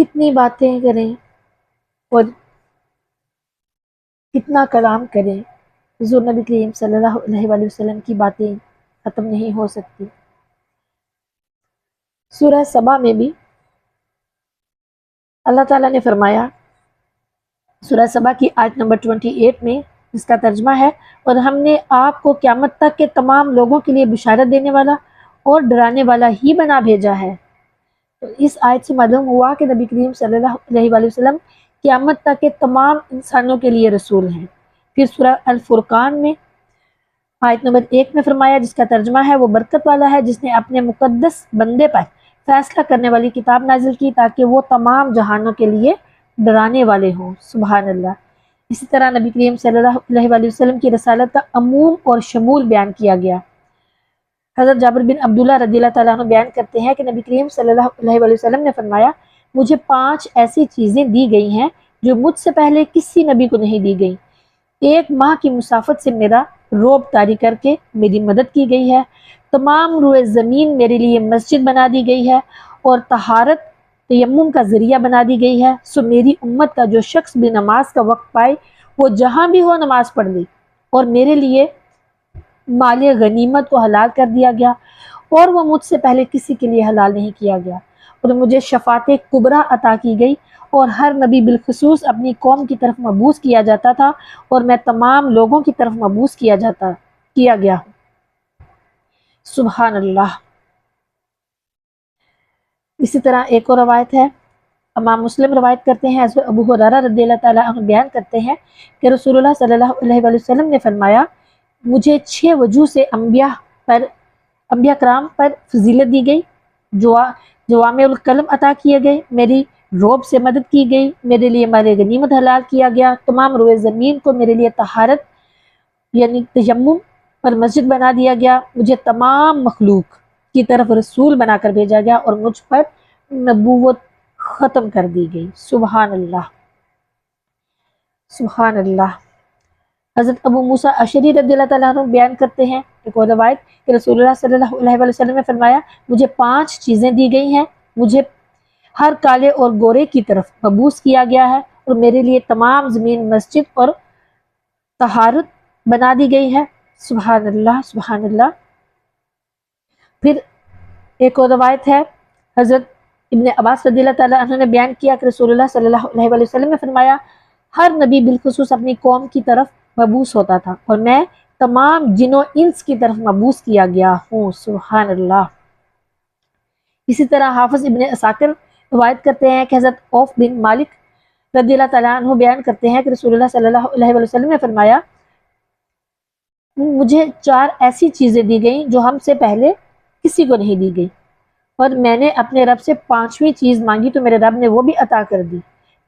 کتنی باتیں کریں اور کتنا کلام کریں، حضور نبی کریم صلی اللہ علیہ وآلہ وسلم کی باتیں ختم نہیں ہو سکتی۔ سورہ سبا میں بھی اللہ تعالیٰ نے فرمایا، سورہ سبا کی آیت نمبر 28 میں، جس کا ترجمہ ہے، اور ہم نے آپ کو قیامت تک کے تمام لوگوں کے لیے بشارت دینے والا اور ڈرانے والا ہی بنا بھیجا ہے۔ تو اس آیت سے معلوم ہوا کہ نبی کریم صلی اللہ علیہ وآلہ وسلم قیامت تک کے تمام انسانوں کے لیے رسول ہیں۔ پھر سورہ الفرقان میں آیت نمبر 1 میں فرمایا، جس کا ترجمہ ہے، وہ برکت والا ہے جس نے اپنے مقدس بندے پر فیصلہ کرنے والی کتاب نازل کی تاکہ وہ تمام جہانوں کے لیے ڈرانے والے ہوں۔ سبحان اللہ۔ اسی طرح نبی کریم صلی اللہ علیہ وآلہ وسلم کی رسالت کا عموم اور شمول بیان کیا گیا۔ حضرت جابر بن عبداللہ رضی اللہ تعالیٰ عنہ بیان کرتے ہیں کہ نبی کریم صلی اللہ علیہ وآلہ وسلم نے فرمایا، مجھے 5 ایسی چیزیں دی گئی ہیں جو مجھ سے پہلے کسی نبی کو نہیں دی گئی۔ 1 ماہ کی مسافت سے میرا روب طاری کر کے میری مدد کی گئی ہے، تمام روئے زمین میرے لیے مسجد بنا دی گئی ہے، اور طہارت تیمم کا ذریعہ بنا دی گئی ہے۔ سو میری امت کا جو شخص بھی نماز کا وقت پائے وہ جہاں بھی ہو نماز پڑھ لی، اور میرے لیے مال غنیمت کو حلال کر دیا گیا، اور وہ مجھ سے پہلے کسی کے لیے حلال نہیں کیا گیا، اور مجھے شفاعت کبریٰ عطا کی گئی، اور ہر نبی بالخصوص اپنی قوم کی طرف مبعوث کیا جاتا تھا، اور میں تمام لوگوں کی طرف مبعوث کیا گیا ہوں۔ سبحان اللہ۔ اسی طرح ایک اور روایت ہے، امام مسلم روایت کرتے ہیں، حضرت ابو ہریرہ رضی اللہ تعالیٰ عنہ بیان کرتے ہیں کہ رسول اللہ صلی اللہ علیہ وآلہ وسلم نے فرمایا، مجھے 6 وجوہ سے انبیاء کرام پر فضیلت دی گئی، جوامع الکلم عطا کیے گئے، میری روب سے مدد کی گئی، میرے لیے مال غنیمت حلال کیا گیا، تمام روئے زمین کو میرے لیے طہارت یعنی تیمم پر مسجد بنا دیا گیا، مجھے تمام مخلوق کی طرف رسول بنا کر بھیجا گیا، اور مجھ پر نبوت ختم کر دی گئی۔ سبحان اللہ، سبحان اللہ۔ حضرت ابو موسیٰ اشعری رضی اللہ تعالیٰ عنہ بیان کرتے ہیں، ایک اور روایت، کہ رسول اللہ صلی اللہ علیہ وآلہ وسلم نے فرمایا، مجھے 5 چیزیں دی گئی ہیں، مجھے ہر کالے اور گورے کی طرف مبعوث کیا گیا ہے، اور میرے لیے تمام زمین مسجد اور طہارت بنا دی گئی ہے۔ سبحان اللہ، سبحان اللہ۔ پھر ایک اور روایت ہے، حضرت ابن عباس رضی اللہ تعالیٰ عنہ نے بیان کیا کہ رسول اللہ صلی اللہ علیہ وآلہ وسلم نے فرمایا، ہر نبی بالخصوص اپنی قوم کی طرف مبعوث ہوتا تھا، اور میں تمام جن و انس کی طرف مبعوث کیا گیا ہوں۔ سبحان اللہ۔ اسی طرح حافظ ابن عساکر روایت کرتے ہیں کہ حضرت عوف بن مالک رضی اللہ تعالیٰ عنہ بیان کرتے ہیں کہ رسول اللہ صلی اللہ علیہ وآلہ وسلم نے فرمایا، مجھے 4 ایسی چیزیں دی گئیں جو ہم سے پہلے کسی کو نہیں دی گئی، اور میں نے اپنے رب سے 5ویں چیز مانگی تو میرے رب نے وہ بھی عطا کر دی۔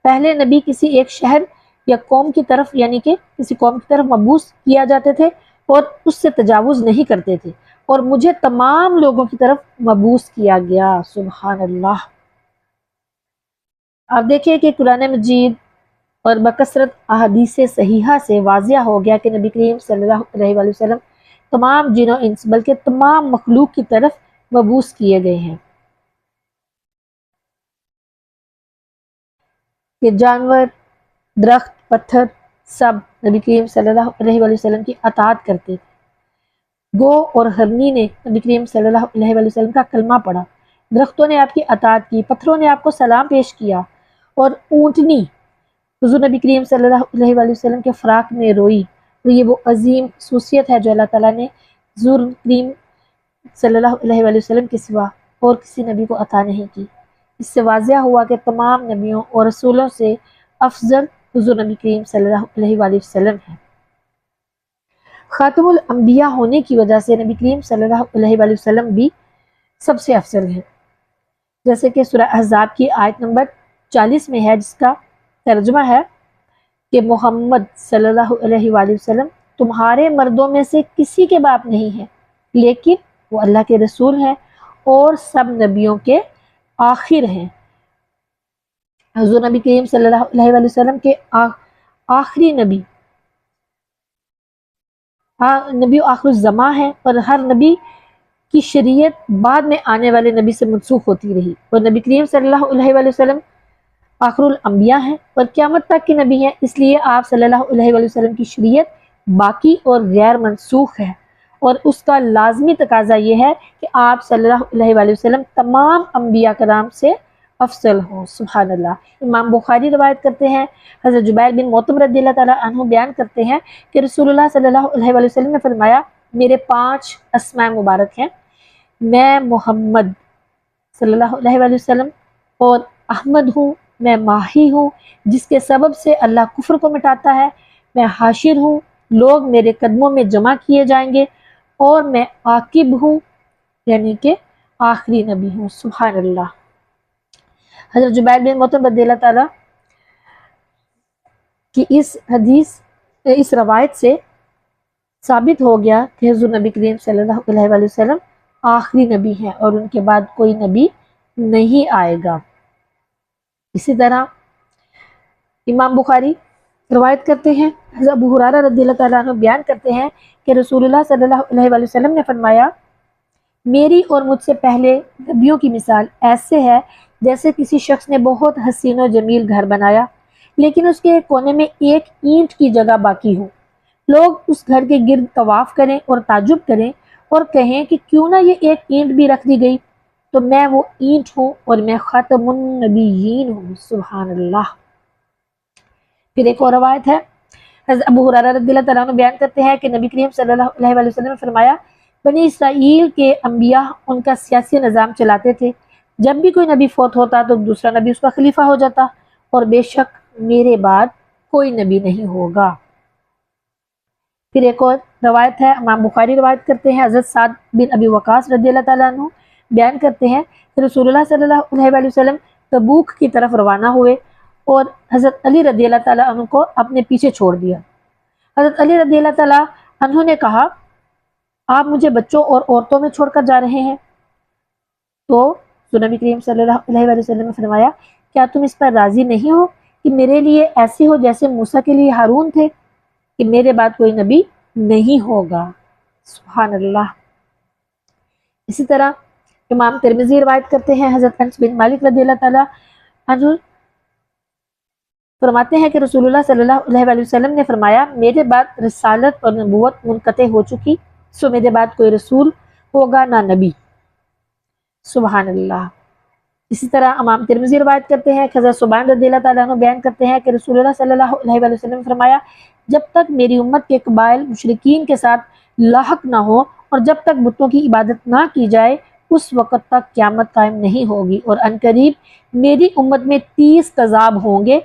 پہلے نبی کسی ایک شہر یا قوم کی طرف یعنی کہ کسی قوم کی طرف مبعوث کیا جاتے تھے اور اس سے تجاوز نہیں کرتے تھے، اور مجھے تمام لوگوں کی طرف مبعوث کیا گیا۔ سبحان اللہ۔ آپ دیکھیں کہ قرآن مجید اور بکثرت احادیث صحیحہ سے واضح ہو گیا کہ نبی کریم صلی اللہ علیہ وآلہ وسلم تمام جن و انس بلکہ تمام مخلوق کی طرف مبعوث کیے گئے ہیں، کہ جانور، درخت، پتھر سب نبی کریم صلی اللہ علیہ وآلہ وسلم کی اطاعت کرتے تھے۔ گو اور ہرنی نے نبی کریم صلی اللہ علیہ وآلہ وسلم کا کلمہ پڑھا، درختوں نے آپ کی اطاعت کی، پتھروں نے آپ کو سلام پیش کیا، اور اونٹنی حضور نبی کریم صلی اللہ علیہ وآلہ وسلم کے فراق میں روئی۔ اور یہ وہ عظیم خصوصیت ہے جو اللہ تعالیٰ نے حضور کریم صلی اللہ علیہ وآلہ وسلم کے سوا اور کسی نبی کو عطا نہیں کی۔ اس سے واضح ہوا کہ تمام نبیوں اور رسولوں سے افضل حضور نبی کریم صلی اللہ علیہ وآلہ وسلم ہے۔ خاتم الانبیاء ہونے کی وجہ سے نبی کریم صلی اللہ علیہ وآلہ وسلم بھی سب سے افضل ہیں، جیسے کہ سورہ احزاب کی آیت نمبر 40 میں ہے، جس کا ترجمہ ہے کہ محمد صلی اللہ علیہ وآلہ وسلم تمہارے مردوں میں سے کسی کے باپ نہیں ہیں، لیکن وہ اللہ کے رسول ہیں اور سب نبیوں کے آخر ہیں۔ حضور نبی کریم صلی اللہ علیہ وآلہ وسلم کے آخری نبی و آخر الزماں ہیں، اور ہر نبی کی شریعت بعد میں آنے والے نبی سے منسوخ ہوتی رہی، اور نبی کریم صلی اللہ علیہ وآلہ وسلم آخر الانبیاء ہیں اور قیامت تک کے نبی ہیں، اس لیے آپ صلی اللہ علیہ وآلہ وسلم کی شریعت باقی اور غیر منسوخ ہے، اور اس کا لازمی تقاضا یہ ہے کہ آپ صلی اللہ علیہ وآلہ وسلم تمام انبیاء کرام سے افضل ہوں۔ سبحان اللہ۔ امام بخاری روایت کرتے ہیں، حضرت جبیر بن مطعم رضی اللہ تعالیٰ عنہ بیان کرتے ہیں کہ رسول اللہ صلی اللہ علیہ وآلہ وسلم نے فرمایا، میرے 5 اسماء مبارک ہیں، میں محمد صلی اللہ علیہ وآلہ وسلم اور احمد ہوں، میں ماہی ہوں جس کے سبب سے اللہ کفر کو مٹاتا ہے، میں حاشر ہوں، لوگ میرے قدموں میں جمع کیے جائیں گے، اور میں عاقب ہوں یعنی کہ آخری نبی ہوں۔ سبحان اللہ۔ حضرت جبیر بن مطعم رضی اللہ تعالیٰ کی اس روایت سے ثابت ہو گیا کہ حضور نبی کریم صلی اللہ علیہ وآلہ وسلم آخری نبی ہیں اور ان کے بعد کوئی نبی نہیں آئے گا۔ اسی طرح امام بخاری روایت کرتے ہیں، حضرت ابو ہریرہ رضی اللہ تعالیٰ عنہ بیان کرتے ہیں کہ رسول اللہ صلی اللہ علیہ وآلہ وسلم نے فرمایا، میری اور مجھ سے پہلے نبیوں کی مثال ایسے ہے جیسے کسی شخص نے بہت حسین و جمیل گھر بنایا لیکن اس کے ایک کونے میں ایک اینٹ کی جگہ باقی ہو۔ لوگ اس گھر کے گرد طواف کریں اور تعجب کریں اور کہیں کہ کیوں نہ یہ ایک اینٹ بھی رکھ دی گئی، تو میں وہ اینٹ ہوں اور میں خاتم النبیین ہوں۔ سبحان اللہ۔ پھر ایک اور روایت ہے، حضرت ابو ہریرہ رضی اللہ تعالیٰ عنہ بیان کرتے ہیں کہ نبی کریم صلی اللہ علیہ وآلہ وسلم نے فرمایا، بنی اسرائیل کے انبیاء ان کا سیاسی نظام چلاتے تھے، جب بھی کوئی نبی فوت ہوتا تو دوسرا نبی اس کا خلیفہ ہو جاتا، اور بے شک میرے بعد کوئی نبی نہیں ہوگا۔ پھر ایک اور روایت ہے، امام بخاری روایت کرتے ہیں، حضرت سعد بن ابی وقاص رضی اللہ تعالیٰ عنہ بیان کرتے ہیں کہ رسول اللہ صلی اللہ علیہ وآلہ وسلم تبوک کی طرف روانہ ہوئے اور حضرت علی رضی اللہ تعالیٰ عنہ کو اپنے پیچھے چھوڑ دیا۔ حضرت علی رضی اللہ تعالیٰ عنہ نے کہا، آپ مجھے بچوں اور عورتوں میں چھوڑ کر جا رہے ہیں؟ تو نبی کریم صلی اللہ علیہ وآلہ وسلم نے فرمایا، کیا تم اس پر راضی نہیں ہو کہ میرے لیے ایسے ہو جیسے موسیٰ کے لیے ہارون تھے، کہ میرے بعد کوئی نبی نہیں ہوگا۔ سبحان اللہ۔ اسی طرح امام ترمذی روایت کرتے ہیں، حضرت انس بن مالک رضی اللہ تعالیٰ عنہ فرماتے ہیں کہ رسول اللہ صلی اللہ علیہ وآلہ وسلم نے فرمایا، میرے بعد رسالت اور نبوت منقطع ہو چکی، سو میرے بعد کوئی رسول ہوگا نہ نبی۔ سبحان اللہ۔ اسی طرح امام ترمذی روایت کرتے ہیں کہ حضرت ثوبان رضی اللہ تعالیٰ عنہ بیان کرتے ہیں کہ رسول اللہ صلی اللہ علیہ وآلہ وسلم نے فرمایا، جب تک میری امت کے قبائل مشرکین کے ساتھ لاحق نہ ہو اور جب تک بتوں کی عبادت نہ کی جائے، اس وقت تک قیامت قائم نہیں ہوگی، اور عنقریب میری امت میں 30 کذاب ہوں گے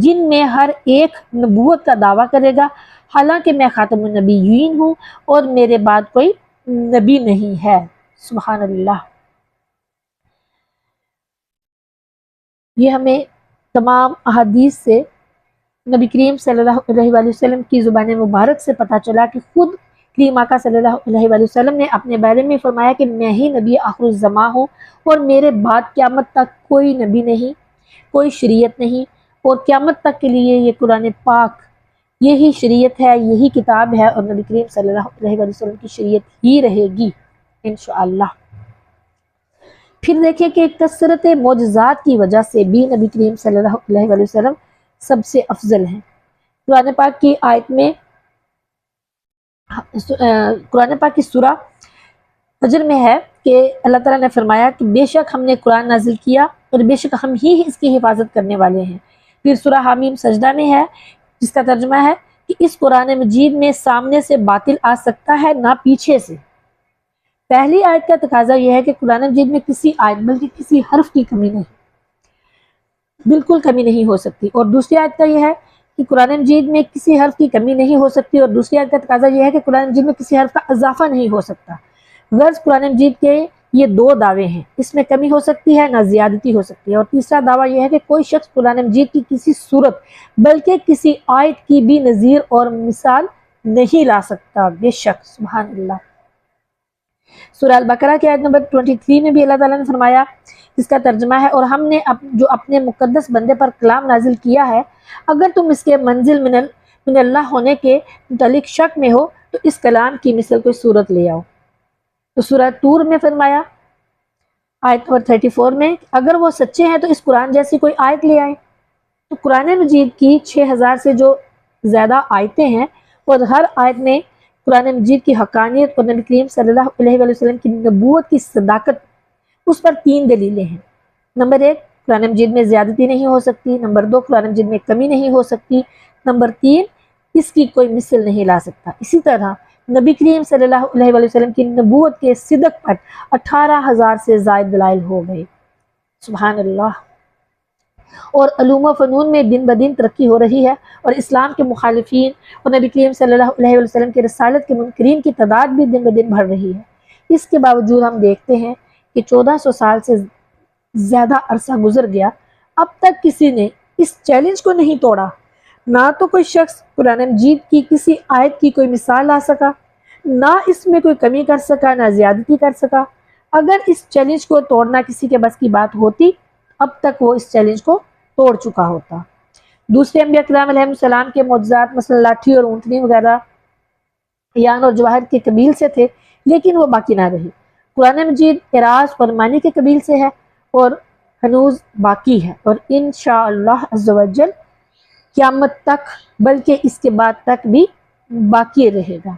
جن میں ہر ایک نبوت کا دعویٰ کرے گا، حالانکہ میں خاتم النبیین ہوں اور میرے بعد کوئی نبی نہیں ہے۔ سبحان اللہ۔ یہ ہمیں تمام احادیث سے نبی کریم صلی اللہ علیہ وآلہ وسلم کی زبان مبارک سے پتہ چلا کہ خود کریم آقا صلی اللہ علیہ وآلہ وسلم نے اپنے بارے میں فرمایا کہ میں ہی نبی آخر الزماں ہوں اور میرے بعد قیامت تک کوئی نبی نہیں، کوئی شریعت نہیں، اور قیامت تک کے لیے یہ قرآن پاک یہی شریعت ہے، یہی کتاب ہے، اور نبی کریم صلی اللہ علیہ وآلہ وسلم کی شریعت ہی رہے گی انشاءاللہ۔ پھر دیکھیں کہ کثرت معجزات کی وجہ سے بھی نبی کریم صلی اللہ علیہ وآلہ وسلم سب سے افضل ہیں۔ قرآن پاک کی آیت میں قرآن پاک کی سورہ فجر میں ہے کہ اللہ تعالیٰ نے فرمایا کہ بے شک ہم نے قرآن نازل کیا اور بے شک ہم ہی اس کی حفاظت کرنے والے ہیں۔ پھر سورہ حامیم سجدہ میں ہے جس کا ترجمہ ہے کہ اس قرآن مجید میں سامنے سے باطل آ سکتا ہے نہ پیچھے سے۔ پہلی آیت کا تقاضا یہ ہے کہ قرآن مجید میں کسی آیت بلکہ کسی حرف کی کمی نہیں، بالکل کمی نہیں ہو سکتی، اور دوسری آیت کا یہ ہے کہ قرآن مجید میں کسی حرف کی کمی نہیں ہو سکتی، اور دوسری آیت کا تقاضا یہ ہے کہ قرآن مجید میں کسی حرف کا اضافہ نہیں ہو سکتا۔ غرض قرآن مجید کے یہ 2 دعوے ہیں، اس میں کمی ہو سکتی ہے نہ زیادتی ہو سکتی ہے، اور تیسرا دعویٰ یہ ہے کہ کوئی شخص قرآن مجید کی کسی صورت بلکہ کسی آیت کی بھی نظیر اور مثال نہیں لا سکتا۔ بے شک سبحان اللہ۔ سورہ البقرہ کی آیت نمبر 23 میں بھی اللہ تعالیٰ نے فرمایا، اس کا ترجمہ ہے، اور ہم نے جو اپنے مقدس بندے پر کلام نازل کیا ہے، اگر تم اس کے منزل من اللہ ہونے کے متعلق شک میں ہو تو اس کلام کی مثل کوئی صورت لے آؤ۔ تو سورہ طور میں فرمایا آیت نمبر 34 میں، اگر وہ سچے ہیں تو اس قرآن جیسی کوئی آیت لے آئیں۔ تو قرآن مجید کی 6000 سے جو زیادہ آیتیں ہیں اور ہر آیت میں قرآن مجید کی حقانیت اور نبی کریم صلی اللہ علیہ وسلم کی نبوت کی صداقت، اس پر 3 دلیلیں ہیں۔ نمبر 1، قرآن مجید میں زیادتی نہیں ہو سکتی۔ نمبر 2، قرآن مجید میں کمی نہیں ہو سکتی۔ نمبر 3، اس کی کوئی مثل نہیں لا سکتا۔ اسی طرح نبی کریم صلی اللہ علیہ وسلم کی نبوت کے صدق پر 18,000 سے زائد دلائل ہو گئے۔ سبحان اللہ۔ اور علوم و فنون میں دن بدن ترقی ہو رہی ہے، اور اسلام کے مخالفین اور نبی کریم صلی اللہ علیہ وسلم کے رسالت کے منکرین کی تعداد بھی دن بدن بڑھ رہی ہے۔ اس کے باوجود ہم دیکھتے ہیں کہ 1400 سال سے زیادہ عرصہ گزر گیا، اب تک کسی نے اس چیلنج کو نہیں توڑا۔ نہ تو کوئی شخص قرآن مجید کی کسی آیت کی کوئی مثال لا سکا، نہ اس میں کوئی کمی کر سکا، نہ زیادتی کر سکا۔ اگر اس چیلنج کو توڑنا کسی کے بس کی بات ہوتی، اب تک وہ اس چیلنج کو توڑ چکا ہوتا۔ دوسرے انبیاء کرام علیہ السلام کے معجزات مثلا لاٹھی اور اونٹنی وغیرہ یان اور جواہر کے قبیل سے تھے، لیکن وہ باقی نہ رہی۔ قرآن مجید اعراض اور معنی کے قبیل سے ہے اور ہنوز باقی ہے، اور انشاءاللہ عز و جل قیامت تک، بلکہ اس کے بعد تک بھی باقی رہے گا۔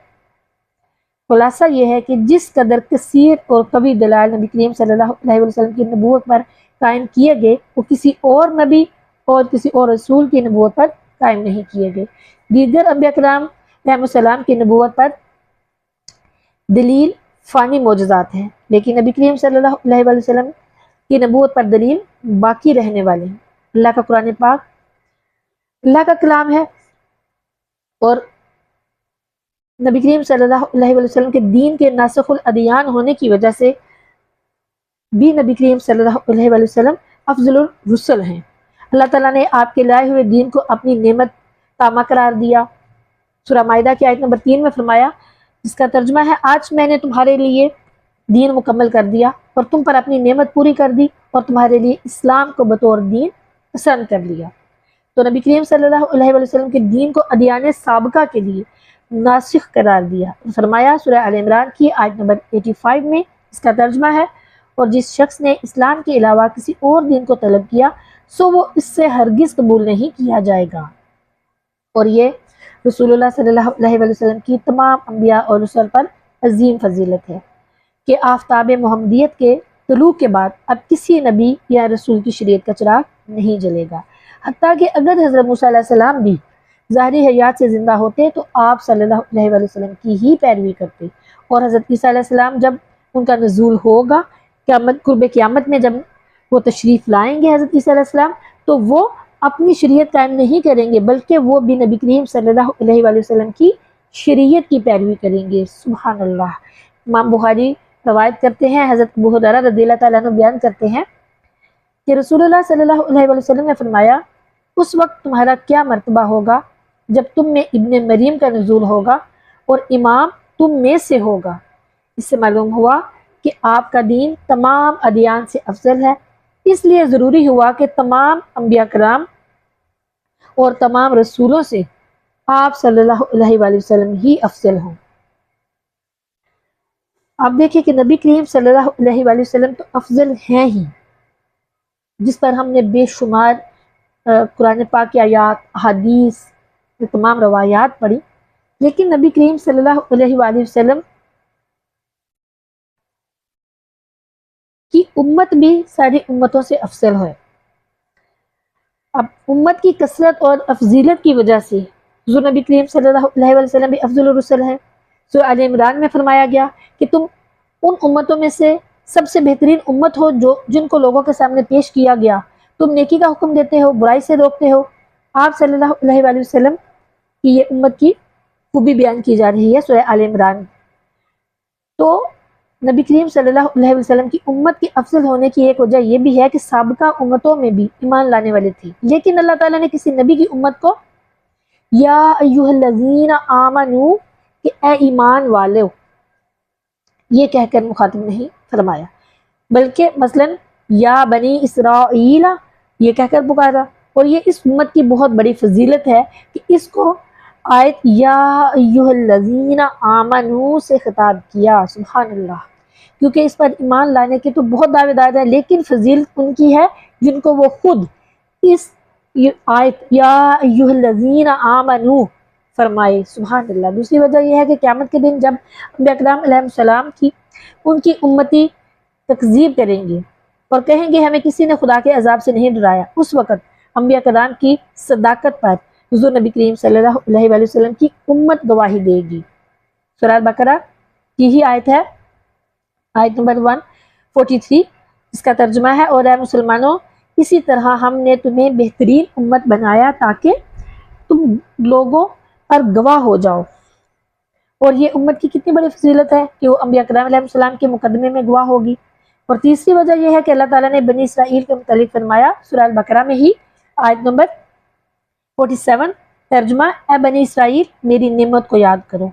خلاصہ یہ ہے کہ جس قدر کثیر اور قوی دلائل نبی کریم صلی اللہ علیہ وسلم کی نبوت پر قائم کیے گئے، وہ کسی اور نبی اور کسی اور رسول کی نبوت پر قائم نہیں کیے گئے۔ دیگر انبیاء کرام علیہ السلام کی نبوت پر دلیل فانی معجزات ہیں، لیکن نبی کریم صلی اللہ علیہ وسلم کی نبوت پر دلیل باقی رہنے والے ہیں۔ اللہ کا قرآن پاک اللہ کا کلام ہے، اور نبی کریم صلی اللہ علیہ وسلم کے دین کے ناسخ الادیان ہونے کی وجہ سے بھی نبی کریم صلی اللہ علیہ وسلم افضل الرسل ہیں۔ اللہ تعالیٰ نے آپ کے لائے ہوئے دین کو اپنی نعمت تامہ قرار دیا۔ سورہ مائدہ کی آیت نمبر 3 میں فرمایا، جس کا ترجمہ ہے، آج میں نے تمہارے لیے دین مکمل کر دیا اور تم پر اپنی نعمت پوری کر دی اور تمہارے لیے اسلام کو بطور دین پسند کر لیا۔ تو نبی کریم صلی اللہ علیہ وسلم کے دین کو ادیان سابقہ کے لیے ناسخ قرار دیا۔ فرمایا سورہ آل عمران کی آیت نمبر 85 میں، اس کا ترجمہ ہے، اور جس شخص نے اسلام کے علاوہ کسی اور دین کو طلب کیا سو وہ اس سے ہرگز قبول نہیں کیا جائے گا۔ اور یہ رسول اللہ صلی اللہ علیہ وسلم کی تمام انبیاء اور رسل پر عظیم فضیلت ہے کہ آفتاب محمدیت کے طلوع کے بعد اب کسی نبی یا رسول کی شریعت کا چراغ نہیں جلے گا، حتیٰ کہ اگر حضرت موسیٰ علیہ السلام بھی ظاہری حیات سے زندہ ہوتے تو آپ صلی اللہ علیہ وسلم کی ہی پیروی کرتے، اور حضرت عیسیٰ علیہ السلام جب ان کا نزول ہوگا قرب قیامت میں، جب وہ تشریف لائیں گے حضرت عیسیٰ علیہ السلام، تو وہ اپنی شریعت قائم نہیں کریں گے، بلکہ وہ بھی نبی کریم صلی اللہ علیہ وسلم کی شریعت کی پیروی کریں گے۔ سبحان اللہ۔ امام بخاری روایت کرتے ہیں، حضرت ابو ہریرہ رضی اللہ تعالیٰ عنہ بیان کرتے ہیں کہ رسول اللہ صلی اللہ علیہ وسلم نے فرمایا، اس وقت تمہارا کیا مرتبہ ہوگا جب تم میں ابن مریم کا نزول ہوگا اور امام تم میں سے ہوگا۔ اس سے معلوم ہوا کہ آپ کا دین تمام ادیان سے افضل ہے، اس لیے ضروری ہوا کہ تمام انبیاء کرام اور تمام رسولوں سے آپ صلی اللہ علیہ وسلم ہی افضل ہوں۔ آپ دیکھیں کہ نبی کریم صلی اللہ علیہ وسلم تو افضل ہیں ہی، جس پر ہم نے بے شمار قرآن پاک کی آیات، احادیث، تمام روایات پڑھی، لیکن نبی کریم صلی اللہ علیہ وسلم کی امت بھی ساری امتوں سے افضل ہے۔ اب امت کی کثرت اور افضیلت کی وجہ سے حضور نبی کریم صلی اللہ علیہ وسلم بھی افضل الرسل ہیں۔ سورہ آل عمران میں فرمایا گیا کہ تم ان امتوں میں سے سب سے بہترین امت ہو جن کو لوگوں کے سامنے پیش کیا گیا، تم نیکی کا حکم دیتے ہو، برائی سے روکتے ہو۔ آپ صلی اللہ علیہ وسلم کی یہ امت کی خوبی بیان کی جا رہی ہے سورہ آل عمران۔ تو نبی کریم صلی اللہ علیہ وسلم کی امت کے افضل ہونے کی ایک وجہ یہ بھی ہے کہ سابقہ امتوں میں بھی ایمان لانے والے تھے، لیکن اللہ تعالیٰ نے کسی نبی کی امت کو یا ایھا الذین آمنو کہ اے ایمان والو یہ کہہ کر مخاطب نہیں فرمایا، بلکہ مثلا یا بنی اسرائیل یہ کہہ کر پکارا۔ اور یہ اس امت کی بہت بڑی فضیلت ہے کہ اس کو آیت یا ایھا الذین آمنو سے خطاب کیا۔ سبحان اللہ۔ کیونکہ اس پر ایمان لانے کے تو بہت دعوے دار ہیں، لیکن فضیلت ان کی ہے جن کو وہ خود اس یہ آیت یا ایھا الذین آمنو فرمائے، سبحان اللہ۔ دوسری وجہ یہ ہے کہ قیامت کے دن جب انبیاء کرام علیہ السلام کی ان کی امتی تکذیب کریں گے اور کہیں گے ہمیں کسی نے خدا کے عذاب سے نہیں ڈرایا، اس وقت انبیاء کرام کی صداقت پر حضور نبی کریم صلی اللہ علیہ وآلہ وسلم کی امت گواہی دے گی۔ سورہ بقرہ کی ہی آیت ہے، آیت نمبر 143، اس کا ترجمہ ہے، اور اے مسلمانوں اسی طرح ہم نے تمہیں بہترین امت بنایا تاکہ تم لوگوں پر گواہ ہو جاؤ۔ اور یہ امت کی کتنی بڑی فضیلت ہے کہ وہ انبیاء کرام علیہ السلام کے مقدمے میں گواہ ہوگی۔ اور تیسری وجہ یہ ہے کہ اللہ تعالیٰ نے بنی اسرائیل کے متعلق فرمایا سورہ البقرہ میں ہی، آیت نمبر 47، ترجمہ اے بنی اسرائیل میری نعمت کو یاد کرو۔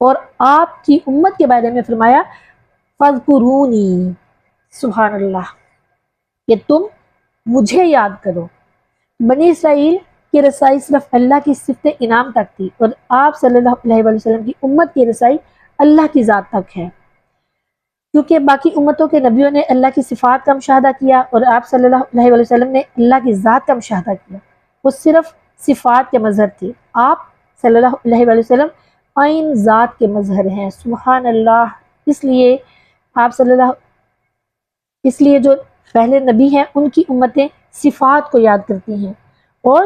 اور آپ کی امت کے بارے میں فرمایا فاذکرونی، سبحان اللہ، کہ تم مجھے یاد کرو۔ بنی اسرائیل کی رسائی صرف اللہ کی صفت انعام تک تھی، اور آپ صلی اللہ علیہ وآلہ وسلم کی امت کی رسائی اللہ کی ذات تک ہے، کیونکہ باقی امتوں کے نبیوں نے اللہ کی صفات کا مشاہدہ کیا اور آپ صلی اللہ علیہ وآلہ وسلم نے اللہ کی ذات کا مشاہدہ کیا۔ وہ صرف صفات کے مظہر تھے، آپ صلی اللہ علیہ وآلہ وسلم عین ذات کے مظہر ہیں، سبحان اللہ۔ اس لیے جو پہلے نبی ہیں ان کی امتیں صفات کو یاد کرتی ہیں، اور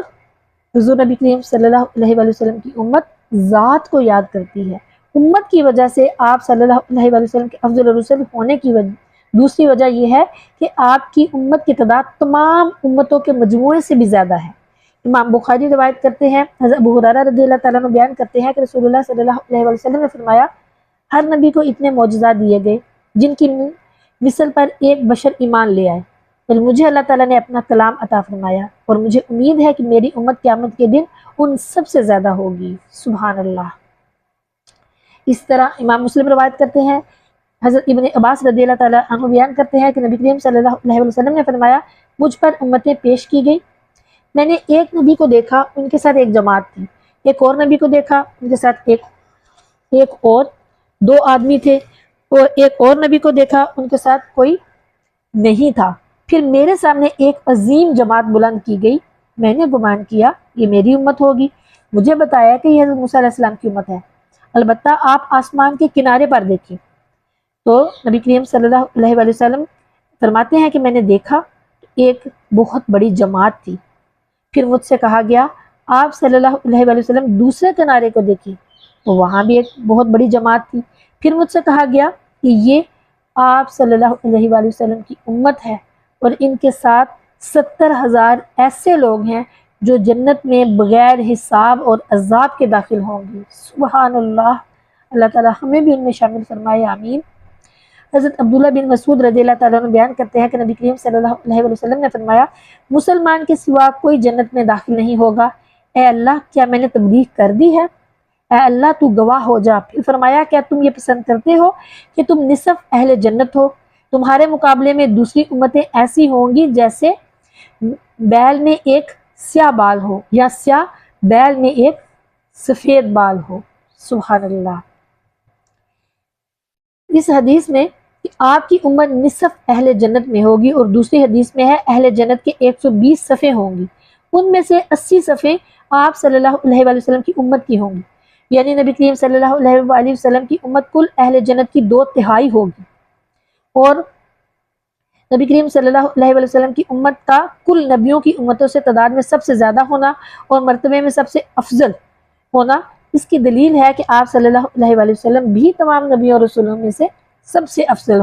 حضور نبی کریم صلی اللہ علیہ وآلہ وسلم کی امت ذات کو یاد کرتی ہے۔ امت کی وجہ سے آپ صلی اللہ علیہ وآلہ وسلم کے افضل الرسل ہونے کی دوسری وجہ یہ ہے کہ آپ کی امت کی تعداد تمام امتوں کے مجموعے سے بھی زیادہ ہے۔ امام بخاری روایت کرتے ہیں، حضرت ابو ہریرہ رضی اللہ تعالیٰ عنہ بیان کرتے ہیں کہ رسول اللہ صلی اللہ علیہ وآلہ وسلم نے فرمایا، ہر نبی کو اتنے معجزات دیے گئے جن کی مثل پر ایک بشر ایمان لے آئے، پھر مجھے اللہ تعالیٰ نے اپنا کلام عطا فرمایا، اور مجھے امید ہے کہ میری امت قیامت کے دن ان سب سے زیادہ ہوگی، سبحان اللہ۔ اس طرح امام مسلم روایت کرتے ہیں، حضرت ابن عباس رضی اللہ تعالیٰ عنہ بیان کرتے ہیں کہ نبی کریم صلی اللہ علیہ وسلم نے فرمایا، مجھ پر امتیں پیش کی گئی، میں نے ایک نبی کو دیکھا، ان کے ساتھ ایک جماعت تھی، ایک اور نبی کو دیکھا، ان کے ساتھ ایک اور 2 آدمی تھے، اور ایک اور نبی کو دیکھا، ان کے ساتھ کوئی نہیں تھا، پھر میرے سامنے ایک عظیم جماعت بلند کی گئی، میں نے گمان کیا یہ میری امت ہوگی، مجھے بتایا کہ یہ حضرت موسیٰ علیہ السلام کی امت ہے، البتہ آپ آسمان کے کنارے پر دیکھیں۔ تو نبی کریم صلی اللہ علیہ وآلہ وسلم فرماتے ہیں کہ میں نے دیکھا ایک بہت بڑی جماعت تھی، پھر مجھ سے کہا گیا آپ صلی اللہ علیہ وآلہ وسلم دوسرے کنارے کو دیکھیں، تو وہاں بھی ایک بہت بڑی جماعت تھی، پھر مجھ سے کہا گیا کہ یہ آپ صلی اللہ علیہ وآلہ وسلم کی امت ہے، اور ان کے ساتھ 70,000 ایسے لوگ ہیں جو جنت میں بغیر حساب اور عذاب کے داخل ہوں گے، سبحان اللہ۔ اللہ تعالیٰ ہمیں بھی ان میں شامل فرمائے، آمین۔ حضرت عبداللہ بن مسعود رضی اللہ تعالیٰ عنہ بیان کرتے ہیں کہ نبی کریم صلی اللہ علیہ وآلہ وسلم نے فرمایا، مسلمان کے سوا کوئی جنت میں داخل نہیں ہوگا، اے اللہ کیا میں نے تبلیغ کر دی ہے؟ اے اللہ تو گواہ ہو جا۔ پھر فرمایا، کیا تم یہ پسند کرتے ہو کہ تم نصف اہل جنت ہو؟ تمہارے مقابلے میں دوسری امتیں ایسی ہوں گی جیسے بیل میں ایک سیاہ بال ہو، یا سیاہ بیل میں ایک سفید بال ہو، سبحان اللہ۔ اس حدیث میں کہ آپ کی امت نصف اہل جنت میں ہوگی، اور دوسری حدیث میں ہے اہل جنت کے 120 صفیں ہوں گی، ان میں سے 80 صفیں آپ صلی اللہ علیہ وآلہ وسلم کی امت کی ہوں گی، یعنی نبی کریم صلی اللہ علیہ وآلہ وسلم کی امت کل اہل جنت کی 2/3 ہوگی، اور نبی کریم صلی اللہ علیہ وآلہ وسلم کی امت کا کل نبیوں کی امتوں سے تعداد میں سب سے زیادہ ہونا اور مرتبے میں سب سے افضل ہونا، اس کی دلیل ہے کہ آپ صلی اللہ علیہ وآلہ وسلم بھی تمام نبیوں اور رسولوں میں سے سب سے افضل